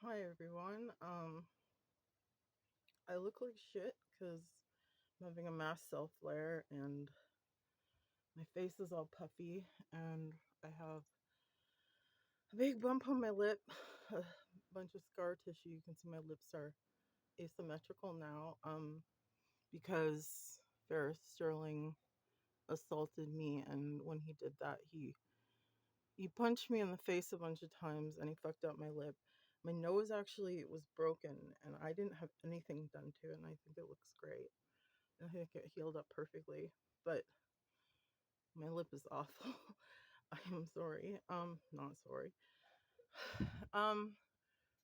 Hi everyone. I look like shit because I'm having a mass cell flare and my face is all puffy and I have a big bump on my lip, a bunch of scar tissue. You can see my lips are asymmetrical now because Ferris Sterling assaulted me, and when he did that he punched me in the face a bunch of times and he fucked up my lip. My nose actually was broken and I didn't have anything done to it, and I think it looks great. I think it healed up perfectly, but my lip is awful. I am sorry. Not sorry. Um,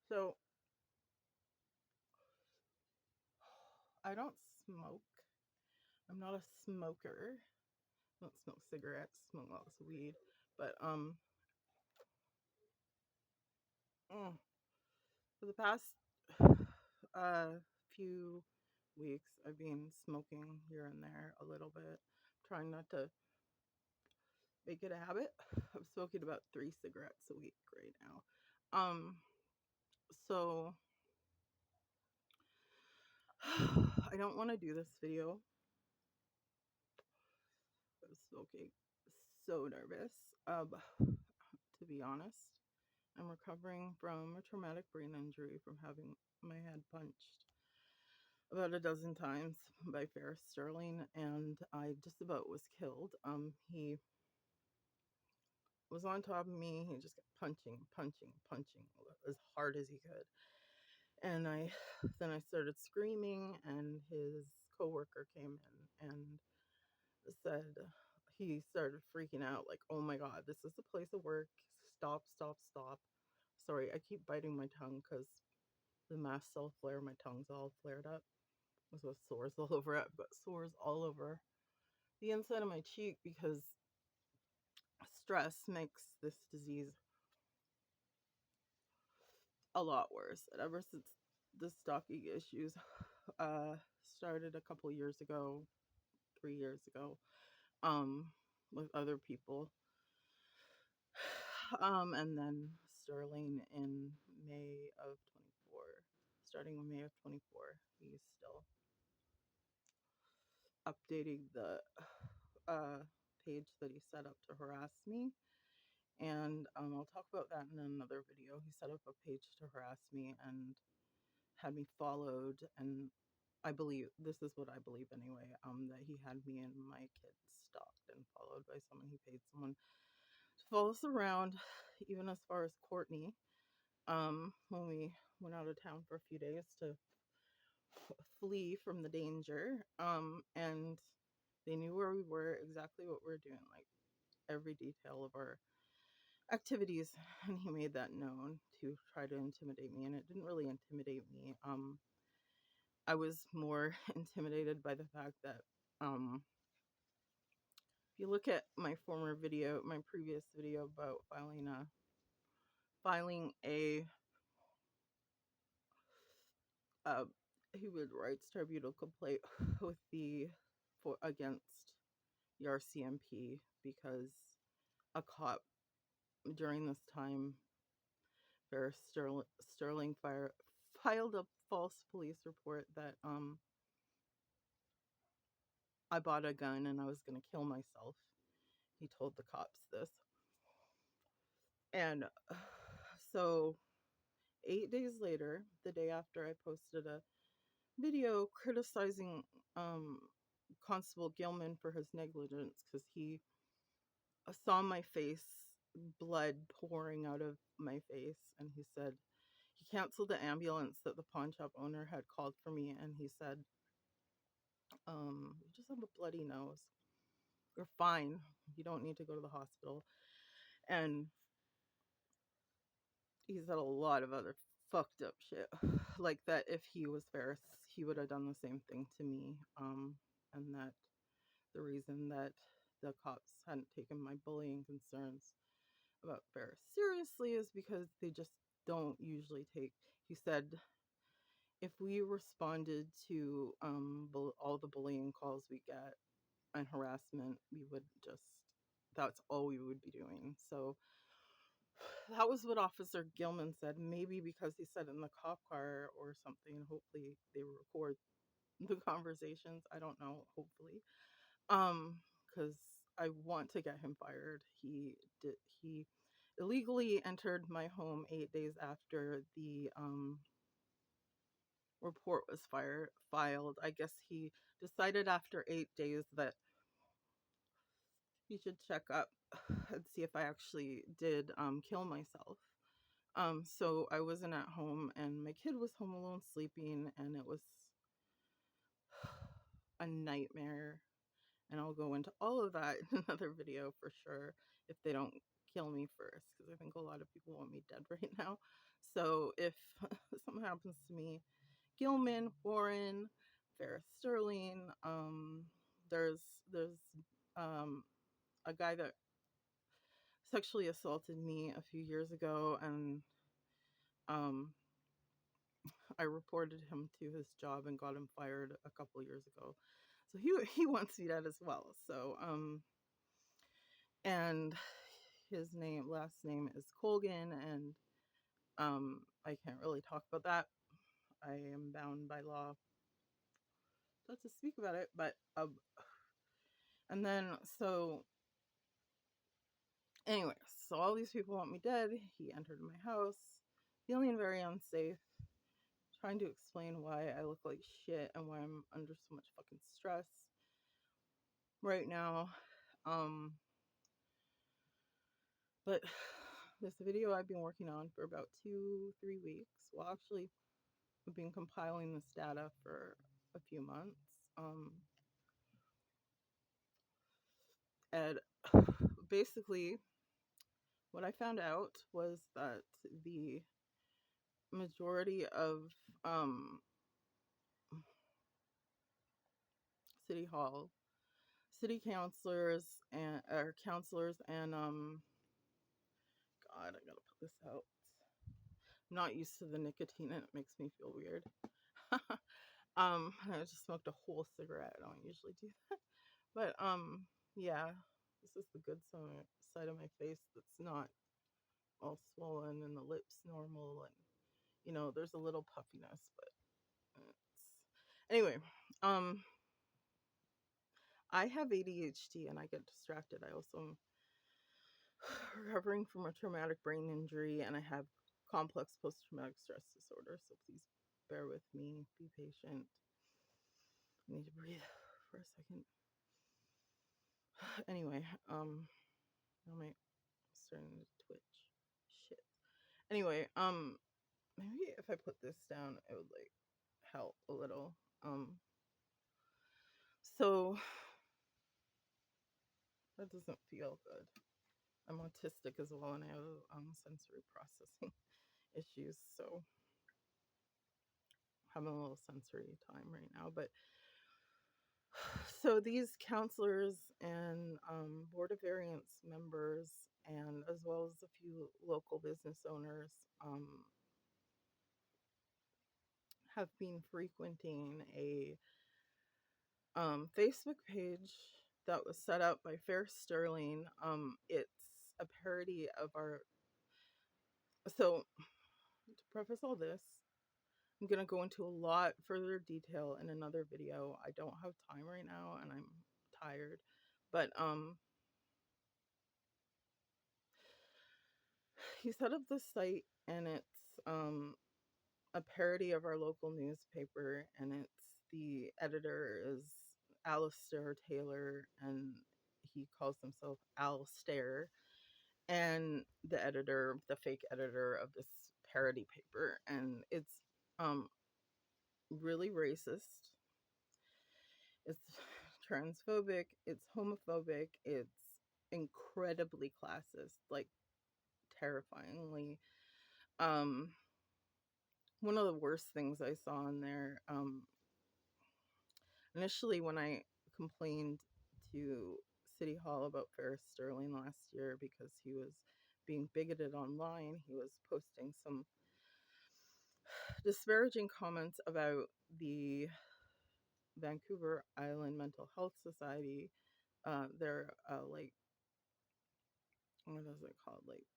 so I don't smoke. I'm not a smoker. I don't smoke cigarettes, smoke lots of weed. But for the past few weeks I've been smoking here and there a little bit, trying not to make it a habit. I'm smoking about 3 cigarettes a week right now. So I don't want to do this video. I'm smoking. So nervous. To be honest, I'm recovering from a traumatic brain injury from having my head punched about a dozen times by Ferris Sterling, and I just about was killed. He was on top of me. He just kept punching as hard as he could. And then I started screaming, and his coworker came in and said, he started freaking out, like, oh my God, this is a place of work. Stop, stop, stop. Sorry, I keep biting my tongue because the mass cell flare, my tongue's all flared up. There's got sores all over it. I've got sores all over the inside of my cheek because stress makes this disease a lot worse. And ever since the stocking issues started a couple years ago, 3 years ago, with other people, and then Sterling in May of 24. Starting in May of 24, he's still updating the page that he set up to harass me. And I'll talk about that in another video. He set up a page to harass me and had me followed, and I believe, this is what I believe anyway, that he had me and my kids stalked and followed by someone. He paid someone to follow us around, even as far as Courtney, when we went out of town for a few days to flee from the danger. And they knew where we were, exactly what we were doing, like every detail of our activities, and he made that known to try to intimidate me, and it didn't really intimidate me. I was more intimidated by the fact that if you look at my former video, my previous video about filing a human rights tribunal complaint with against the RCMP because a cop during this time, Ferris Sterling filed a false police report that I bought a gun and I was going to kill myself. He told the cops this. And so 8 days later, the day after, I posted a video criticizing Constable Gilman for his negligence because he saw my face, blood pouring out of my face, and he said he canceled the ambulance that the pawn shop owner had called for me, and he said, you just have a bloody nose. You're fine. You don't need to go to the hospital. And he said a lot of other fucked up shit. Like that if he was Ferris, he would have done the same thing to me. And that the reason that the cops hadn't taken my bullying concerns about Ferris seriously is because they just don't usually take. He said if we responded to all the bullying calls we get and harassment, we would just, that's all we would be doing. So that was what Officer Gilman said. Maybe because he said in the cop car or something. Hopefully they record the conversations. I don't know. Hopefully, because I want to get him fired. He illegally entered my home 8 days after the report was filed. I guess he decided after 8 days that he should check up and see if I actually did kill myself. So I wasn't at home and my kid was home alone sleeping, and it was a nightmare. And I'll go into all of that in another video for sure if they don't kill me first, because I think a lot of people want me dead right now. So if something happens to me, Gilman, Warren, Ferris Sterling, there's a guy that sexually assaulted me a few years ago, and um, I reported him to his job and got him fired a couple years ago. So he wants me dead as well. So and his last name is Colgan, and I can't really talk about that. I am bound by law not to speak about it, but and then so anyway, so all these people want me dead. He entered my house, feeling very unsafe, trying to explain why I look like shit and why I'm under so much fucking stress right now. But this video I've been working on for about 2-3 weeks. Well, actually, I've been compiling this data for a few months. And basically, what I found out was that the majority of city hall, city councilors and God, I gotta put this out. I'm not used to the nicotine and it makes me feel weird. I just smoked a whole cigarette. I don't usually do that. But yeah, this is the good side of my face that's not all swollen and the lips normal, and there's a little puffiness, but anyway, I have ADHD and I get distracted. I also am recovering from a traumatic brain injury, and I have complex post-traumatic stress disorder, so please bear with me, be patient. I need to breathe for a second. Anyway, now my starting to twitch. Shit. Anyway, maybe if I put this down, it would like help a little. So that doesn't feel good. I'm autistic as well, and I have sensory processing issues, so I'm having a little sensory time right now. But so these counselors and Board of Variance members, and as well as a few local business owners, have been frequenting a Facebook page that was set up by Fair Sterling. It's a parody of our. So to preface all this, I'm going to go into a lot further detail in another video. I don't have time right now and I'm tired. But he set up this site, and it's a parody of our local newspaper, and the editor is Alistair Taylor, and he calls himself Alistair, and the fake editor of this parody paper, and it's really racist, it's transphobic, it's homophobic, it's incredibly classist, like terrifyingly. One of the worst things I saw in there, initially when I complained to City Hall about Ferris Sterling last year because he was being bigoted online, he was posting some disparaging comments about the Vancouver Island Mental Health Society. They're like, what is it called? Like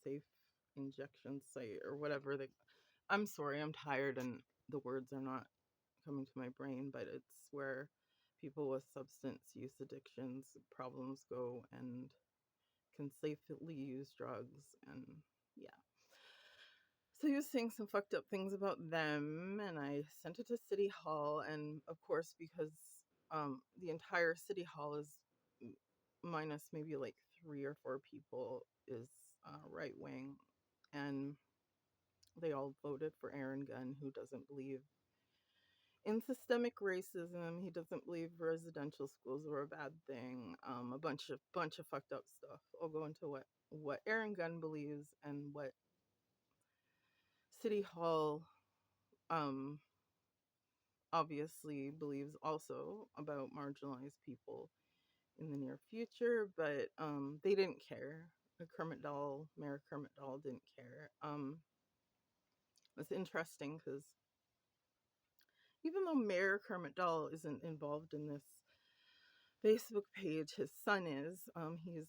safe injection site or whatever. I'm sorry, I'm tired and the words are not coming to my brain, but it's where people with substance use addictions problems go and can safely use drugs. And yeah, so he was saying some fucked up things about them, and I sent it to City Hall. And of course, because the entire City Hall is minus maybe like 3 or 4 people is right wing, and they all voted for Aaron Gunn, who doesn't believe in systemic racism. He doesn't believe residential schools are a bad thing. A bunch of fucked up stuff. I'll go into what Aaron Gunn believes and what City Hall um obviously believes also about marginalized people in the near future, but they didn't care. Mayor Kermit Dahl didn't care. It's interesting because even though Mayor Kermit Dahl isn't involved in this Facebook page, his son is. He's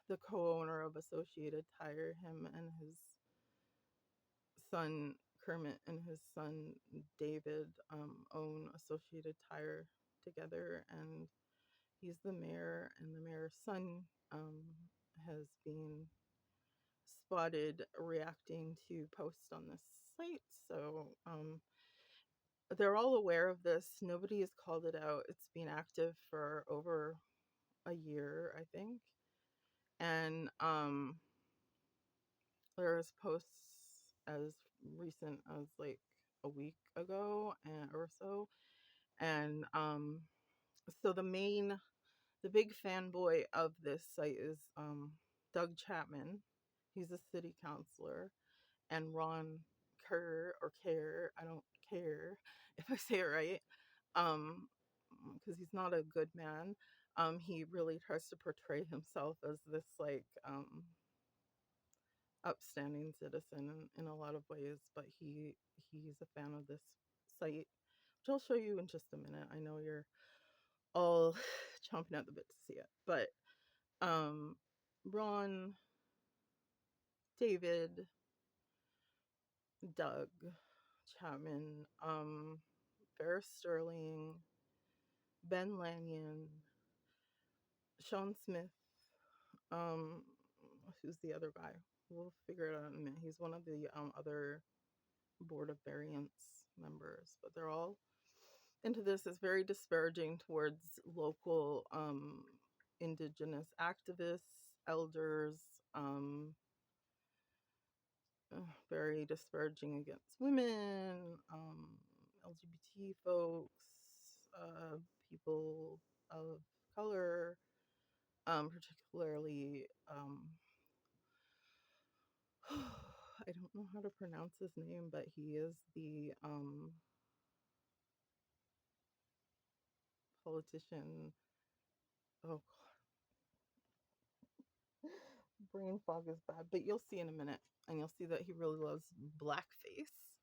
the co-owner of Associated Tire. Him and his son Kermit and his son David own Associated Tire together, and he's the mayor. And the mayor's son has been spotted reacting to posts on this site. So they're all aware of this. Nobody has called it out. It's been active for over a year, I think. And there's posts as recent as like a week ago or so. And so the big fanboy of this site is Doug Chapman. He's a city councilor. And Ron Kerr, I don't care if I say it right, because he's not a good man. He really tries to portray himself as this like upstanding citizen in a lot of ways, but he's a fan of this site, which I'll show you in just a minute. I know you're all chomping at the bit to see it, but Ron, David, Doug Chapman, Ferris Sterling, Ben Lanyon, Sean Smith, um, who's the other guy? We'll figure it out in a minute. He's one of the other board of variance members, but they're all into this. Is very disparaging towards local indigenous activists, elders, very disparaging against women, LGBT folks, people of color, particularly, I don't know how to pronounce his name, but he is the politician. Oh, brain fog is bad, but you'll see in a minute, and you'll see that he really loves blackface.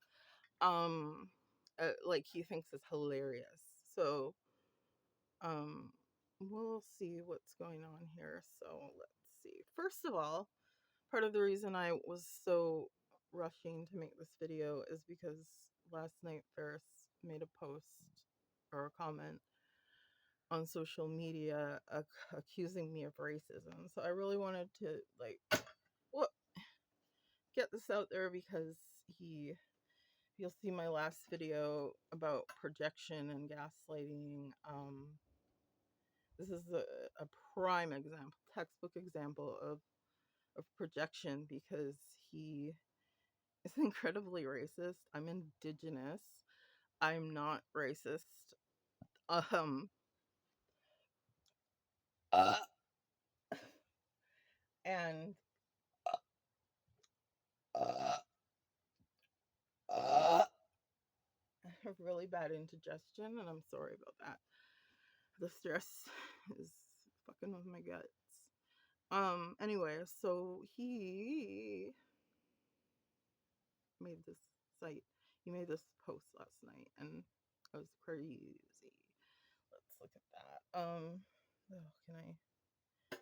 Like he thinks it's hilarious. So, um, we'll see what's going on here. So let's see. First of all, part of the reason I was so rushing to make this video is because last night Ferris made a post or a comment on social media accusing me of racism. So I really wanted to like what get this out there because you'll see my last video about projection and gaslighting. This is a prime example, textbook example of projection because he is incredibly racist. I'm indigenous. I'm not racist. Um uh, and uh, I have really bad indigestion, and I'm sorry about that. The stress is fucking with my guts. Anyway, so he made this site. He made this post last night, and it was crazy. Let's look at that. Oh, can I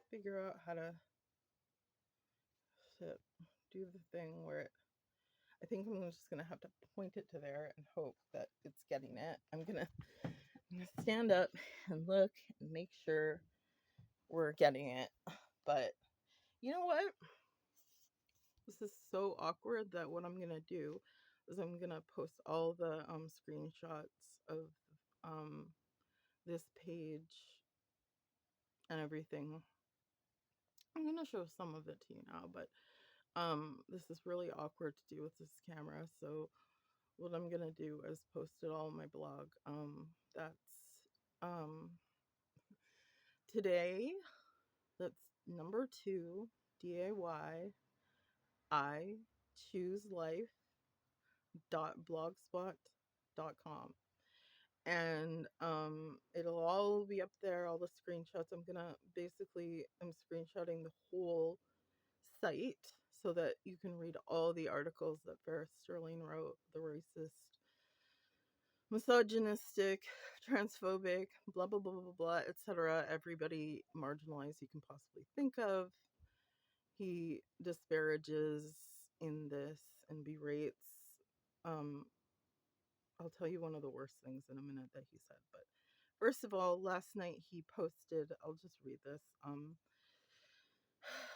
figure out how to shit? do the thing where I think I'm just gonna have to point it to there and hope that it's getting it. I'm gonna stand up and look and make sure we're getting it. But you know what? This is so awkward that what I'm gonna do is I'm gonna post all the screenshots of um this page and everything. I'm gonna show some of it to you now, but this is really awkward to do with this camera, so what I'm gonna do is post it all on my blog. That's today. That's number 2, DAY. I choose life.blogspot.com. And it'll all be up there, all the screenshots. I'm screenshotting the whole site so that you can read all the articles that Ferris Sterling wrote, the racist, misogynistic, transphobic, blah blah blah blah blah, etc. Everybody marginalized you can possibly think of. He disparages in this and berates. I'll tell you one of the worst things in a minute that he said, but first of all, last night he posted, I'll just read this.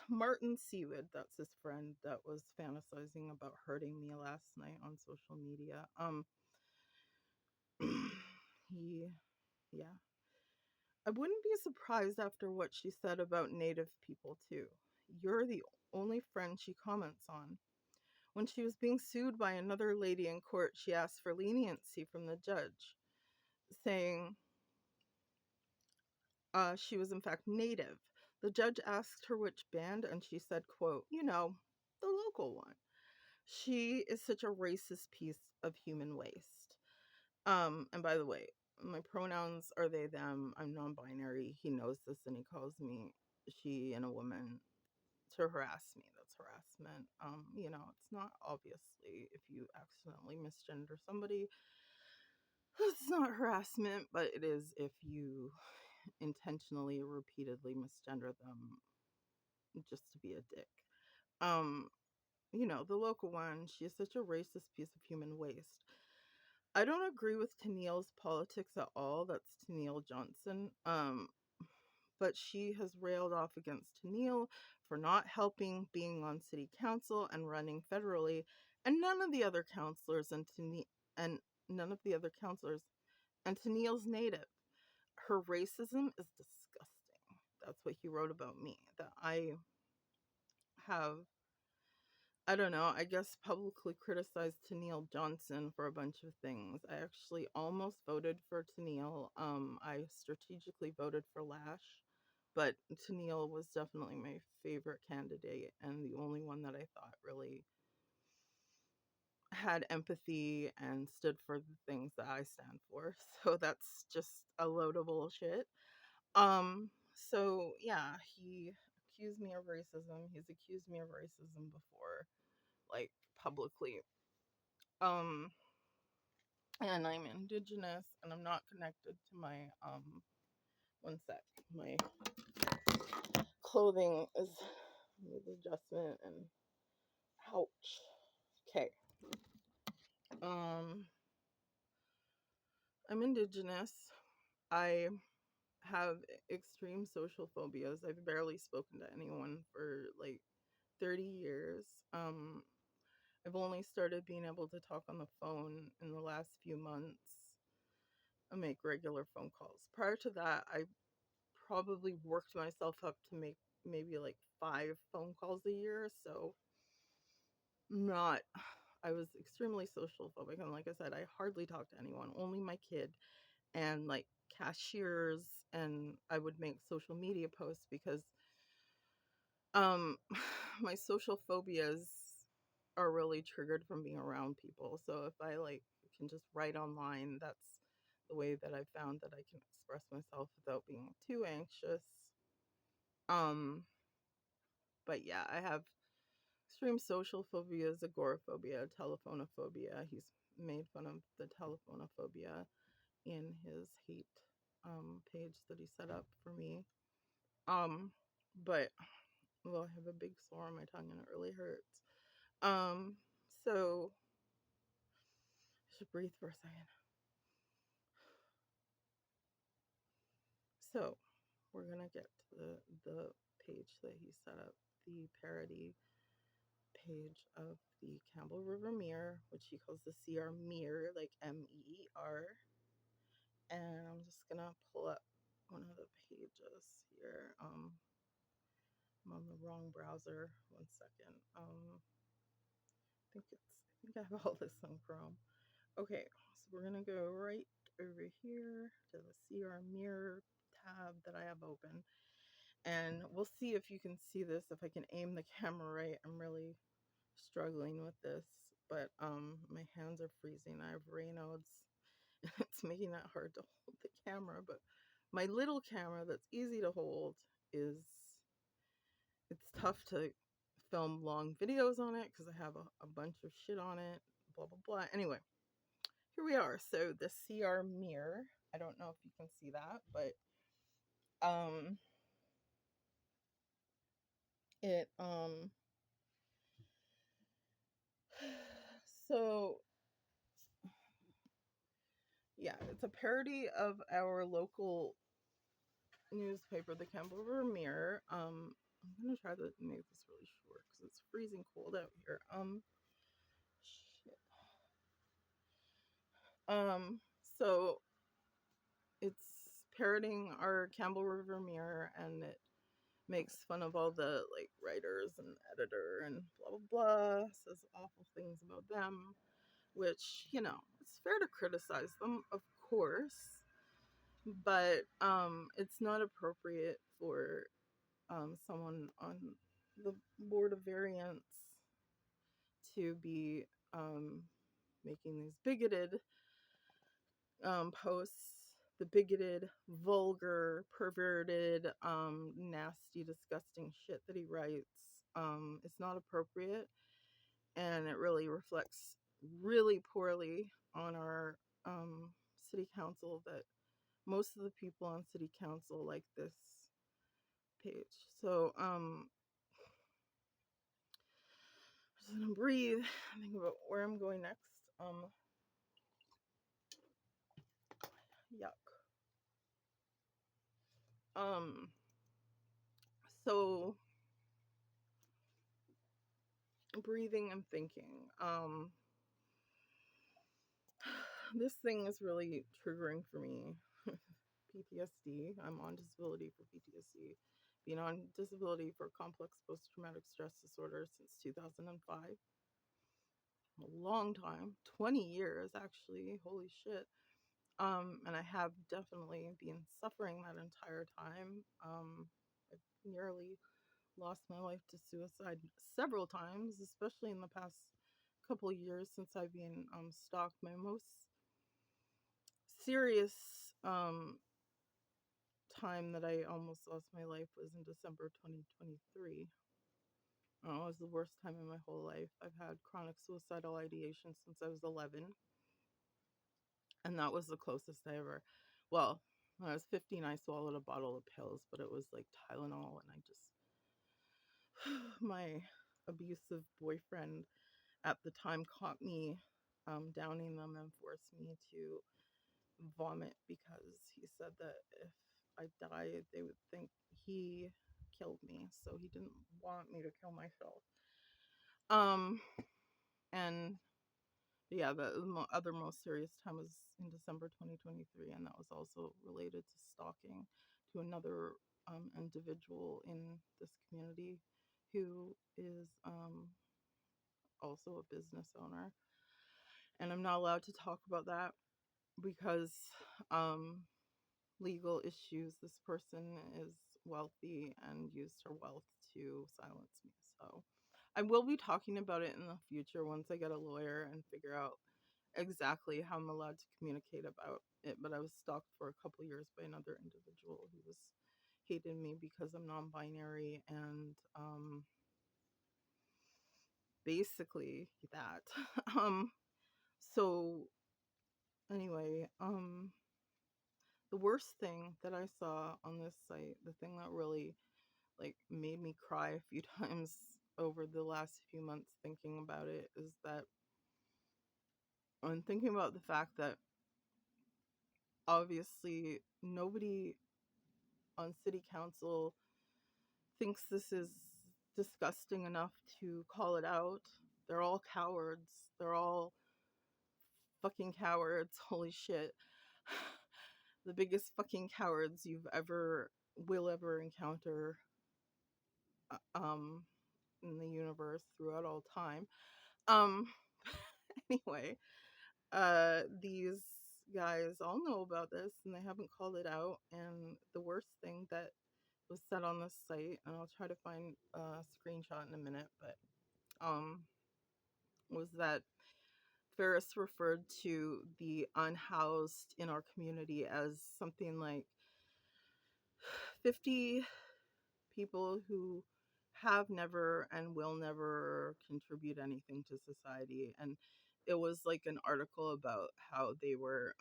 Martin Seawood, that's his friend that was fantasizing about hurting me last night on social media. Yeah. I wouldn't be surprised after what she said about Native people, too. You're the only friend she comments on. When she was being sued by another lady in court, she asked for leniency from the judge, saying she was in fact Native. The judge asked her which band, and she said, quote, the local one. She is such a racist piece of human waste. And by the way, my pronouns are they, them. I'm non-binary. He knows this and he calls me she and a woman to harass me. That's harassment. It's not obviously if you accidentally misgender somebody. It's not harassment, but it is if you intentionally, repeatedly misgender them just to be a dick. The local one, she is such a racist piece of human waste. I don't agree with Tennille's politics at all. That's Tennille Johnson. But she has railed off against Tennille for not helping being on city council and running federally, and none of the other counselors and Tennille's Native. Her racism is disgusting. That's what he wrote about me. That I have, I don't know, I guess publicly criticized Tennille Johnson for a bunch of things. I actually almost voted for Tennille. I strategically voted for Lash, but Tennille was definitely my favorite candidate and the only one that I thought really had empathy and stood for the things that I stand for. So that's just a load of bullshit. So yeah, he accused me of racism. He's accused me of racism before, like publicly. And I'm indigenous and I'm not connected to my one sec. My clothing is with adjustment and ouch. Okay. I'm indigenous. I have extreme social phobias. I've barely spoken to anyone for like 30 years. I've only started being able to talk on the phone in the last few months and make regular phone calls. Prior to that, I probably worked myself up to make maybe like 5 phone calls a year. So I was extremely social phobic. And like I said, I hardly talked to anyone, only my kid and like cashiers. And I would make social media posts because my social phobias are really triggered from being around people. So if I like can just write online, that's the way that I found that I can express myself without being too anxious. But yeah, I have extreme social phobias, agoraphobia, telephonophobia. He's made fun of the telephonophobia in his hate page that he set up for me. But well, I have a big sore on my tongue and it really hurts. So I should breathe for a second. So we're gonna get to the page that he set up, the parody page of the Campbell River Mirror, which he calls the CR Mirror, like MEER. And I'm just gonna pull up one of the pages here. I'm on the wrong browser. 1 second. I think I have all this on Chrome. Okay, so we're gonna go right over here to the CR Mirror tab that I have open, and we'll see if you can see this, if I can aim the camera right. I'm really struggling with this, but my hands are freezing. I have Raynaud's. It's making it hard to hold the camera, but my little camera that's easy to hold it's tough to film long videos on it because I have a bunch of shit on it, blah blah blah. Anyway, here we are. So the CR Mirror, I don't know if you can see that, but it so yeah, it's a parody of our local newspaper, the Campbell River Mirror. I'm gonna try to make this really short because it's freezing cold out here. Shit. So it's parodying our Campbell River Mirror, and it makes fun of all the like writers and editor and blah blah blah, says awful things about them, which, you know, it's fair to criticize them, of course, but it's not appropriate for someone on the board of Variance to be making these bigoted posts, the bigoted, vulgar, perverted, nasty, disgusting shit that he writes. It's not appropriate, and it really reflects really poorly on our city council, that most of the people on city council like this page. So I'm just gonna breathe and think about where I'm going next. Yuck. So breathing and thinking. This thing is really triggering for me. PTSD. I'm on disability for PTSD. Been on disability for complex post-traumatic stress disorder since 2005. A long time, 20 years actually. Holy shit. And I have definitely been suffering that entire time. I've nearly lost my life to suicide several times, especially in the past couple of years since I've been stalked. My most serious time that I almost lost my life was in December 2023. It was the worst time in my whole life. I've had chronic suicidal ideation since I was 11, and that was the closest I ever. Well, when I was 15, I swallowed a bottle of pills, but it was like Tylenol, and I just my abusive boyfriend at the time caught me downing them and forced me to vomit because he said that if I died, they would think he killed me. So he didn't want me to kill myself. And yeah, the other most serious time was in December 2023, and that was also related to stalking to another individual in this community who is also a business owner. And I'm not allowed to talk about that because legal issues. This person is wealthy and used her wealth to silence me. So I will be talking about it in the future once I get a lawyer and figure out exactly how I'm allowed to communicate about it. But I was stalked for a couple years by another individual who was hated me because I'm non-binary, and basically that. So anyway, the worst thing that I saw on this site, the thing that really like made me cry a few times over the last few months thinking about it is that I'm thinking about the fact that obviously nobody on city council thinks this is disgusting enough to call it out. They're all cowards. They're all fucking cowards. Holy shit. The biggest fucking cowards you've ever will ever encounter um in the universe throughout all time. Um anyway, these guys all know about this and they haven't called it out, and the worst thing that was said on this site, and I'll try to find a screenshot in a minute, but was that Ferris referred to the unhoused in our community as something like 50 people who have never and will never contribute anything to society. And it was like an article about how they were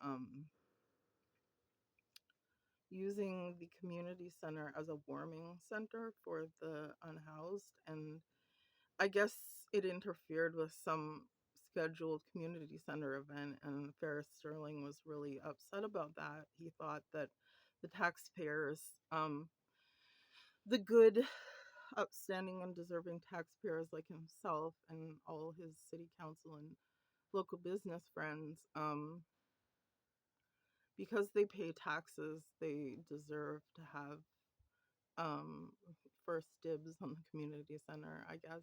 using the community center as a warming center for the unhoused. And I guess it interfered with some scheduled community center event, and Ferris Sterling was really upset about that. He thought that the taxpayers, the good, upstanding, and deserving taxpayers like himself and all his city council and local business friends, because they pay taxes, they deserve to have um, first dibs on the community center, I guess.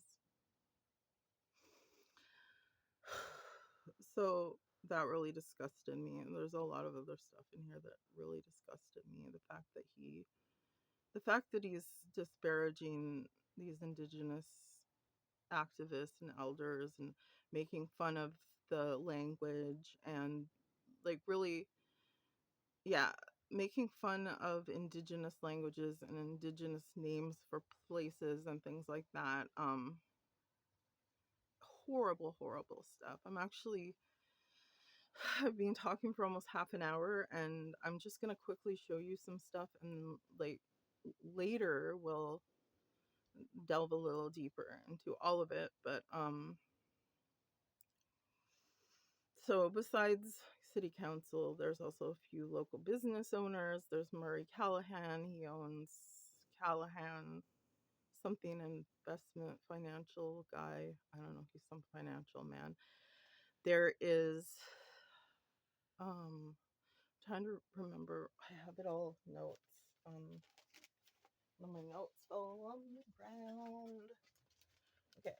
So that really disgusted me. And there's a lot of other stuff in here that really disgusted me. The fact that he's disparaging these indigenous activists and elders and making fun of the language and like really, yeah, making fun of indigenous languages and indigenous names for places and things like that. Horrible, horrible stuff. I've been talking for almost half an hour, and I'm just gonna quickly show you some stuff, and like later we'll delve a little deeper into all of it. But so besides city council, there's also a few local business owners. There's Murray Callahan. He owns Callahan something investment financial guy. I don't know, he's some financial man. There is trying to remember, I have it all notes. My notes fell on the ground. Okay,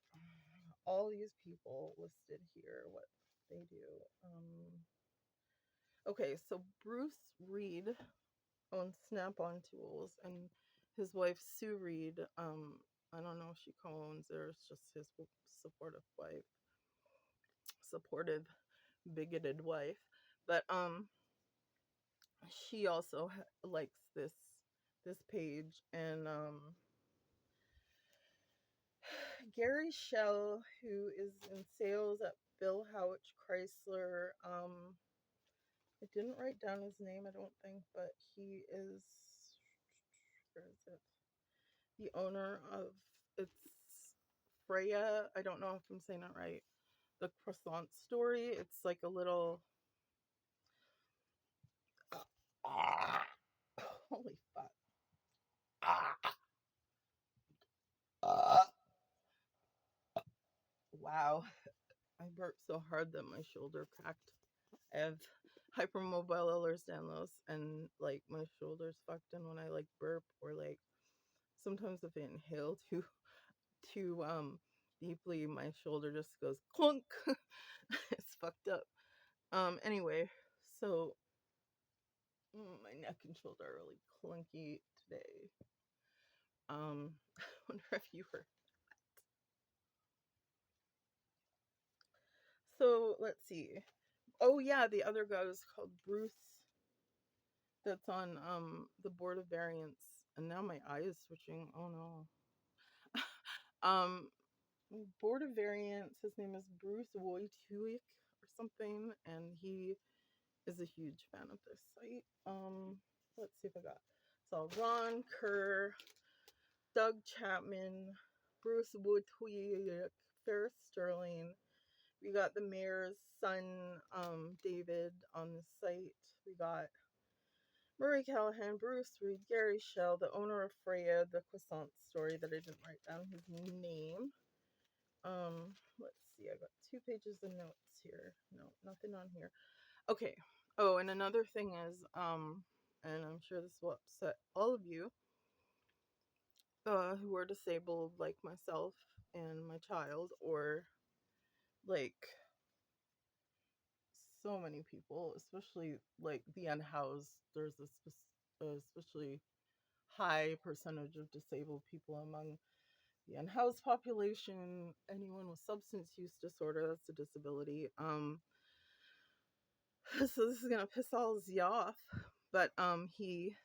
all these people listed here, what they do. Okay, so Bruce Reed owns Snap-on Tools, and his wife Sue Reed, I don't know if she co-owns it or it's just his supportive wife, supportive, bigoted wife, but she also likes this page, and Gary Shell, who is in sales at Bill Howich Chrysler. I didn't write down his name, I don't think, but he is, where is it? The owner of, it's Freya. I don't know if I'm saying it right. The Croissant Story. It's like a little. Holy fuck. Wow. I burped so hard that my shoulder cracked. I have hypermobile Ehlers-Danlos, and like my shoulder's fucked, and when I like burp or like sometimes if I inhale too deeply, my shoulder just goes clunk. It's fucked up. Anyway, so my neck and shoulder are really clunky today. I wonder if you were. So let's see. Oh yeah, the other guy was called Bruce. That's on the board of Variance, and now my eye is switching. Oh no. Board of Variance. His name is Bruce Wojtuik or something, and he is a huge fan of this site. Let's see if I got. So Ron Kerr, Doug Chapman, Bruce Woodwick, Ferris Sterling. We got the mayor's son, David, on the site. We got Murray Callahan, Bruce Reed, Gary Shell, the owner of Freya, the croissant story that I didn't write down his name. Let's see, I got 2 pages of notes here. No, nothing on here. Okay. Oh, and another thing is, and I'm sure this will upset all of you, who are disabled like myself and my child, or like so many people, especially like the unhoused. There's a especially high percentage of disabled people among the unhoused population. Anyone with substance use disorder, that's a disability. So this is gonna piss all of you off, but he